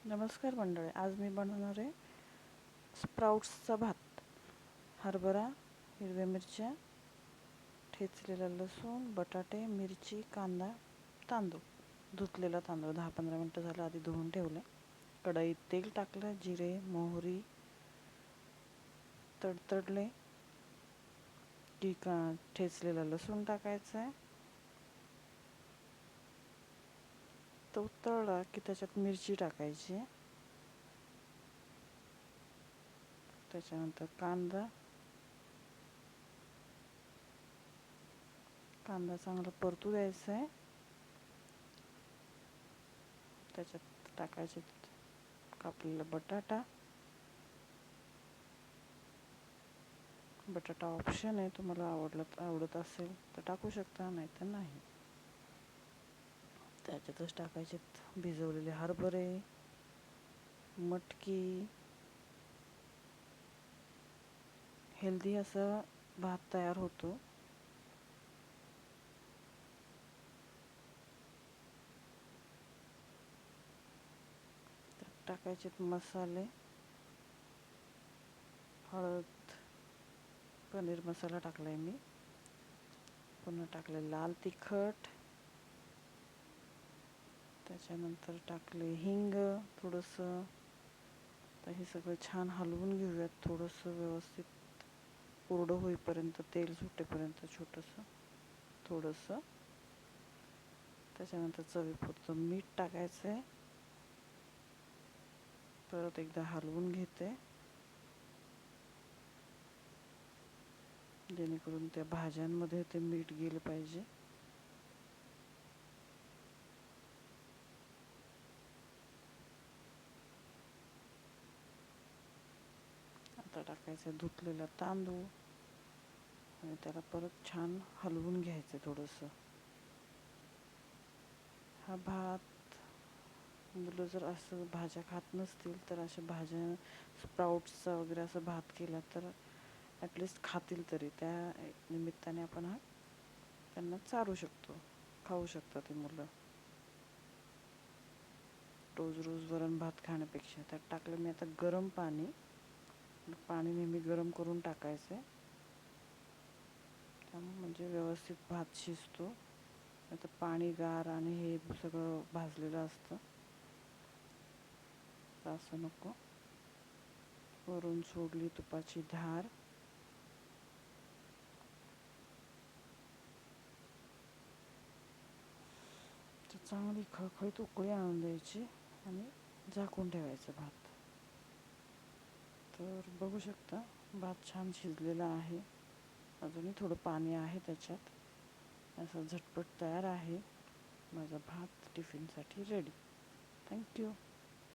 नमस्कार मंडळी, आज मी बनवणार आहे स्प्राउट्सचा भात. हरभरा, हिरव्या मिरच्या, ठेचलेला लसूण, बटाटे, मिरची, कांदा, तांदूळ. धुतलेला तांदूळ 10-15 मिनटं झालं आधी धुवून ठेवलं. कढईत तेल टाकलं, जिरे, मोहरी तडतडले की ठेचलेला लसूण टाकायचा आहे. तो तळला की त्याच्यात मिरची टाकायची. त्याच्यानंतर कांदा चांगला परतू द्यायचा आहे. त्याच्यात टाकायचे कापलेला बटाटा ऑप्शन आहे, तुम्हाला आवडत असेल तर टाकू शकता, नाही तर नाही. त्याच्यातच टाकायचे भिजवलेले हरभरे, मटकी. हेल्दी असं भात तयार होतो. त्यात टाकायचे मसाले, हळद, पनीर मसाला टाकलाय मी. पुन्हा टाकले लाल तिखट. त्याच्यानंतर टाकले हिंग थोडंसं. तर हे सगळं छान हलवून घेऊयात, थोडंसं व्यवस्थित कोरडं होईपर्यंत, तेल सुटेपर्यंत थोडंसं. त्याच्यानंतर चवीपुरतं मीठ टाकायचं आहे. परत एकदा हलवून घेते, जेणेकरून त्या भाज्यांमध्ये ते मीठ गेलं पाहिजे. आता टाकायचं धुतलेला तांदूळ आणि त्याला परत छान हलवून घ्यायचं थोडंसं. हा भात, मुलं जर असं भाज्या खात नसतील तर अशा भाज्या स्प्राउट्सचा वगैरे असं भात केला तर ॲटलिस्ट खातील तरी. त्या निमित्ताने आपण हा त्यांना चारू शकतो, खाऊ शकतात ती मुलं. रोज वरण भात खाण्यापेक्षा त्यात टाकलं मी आता गरम पाणी. नेहमी गरम करून टाकायचं आहे, त्यामुळे म्हणजे व्यवस्थित भात शिजतो. आता पाणी गार आणि हे सगळं भाजलेलं असतं, तर असं नको. वरून सोडली तुपाची धार. तर चांगली खळखळीत उकळी आणून द्यायची आणि झाकून ठेवायचं भात. तर बघू शकता भात छान शिजलेला आहे. अजूनही थोडं पाणी आहे त्याच्यात. असं झटपट तयार आहे माझा भात टिफिनसाठी रेडी. थँक्यू.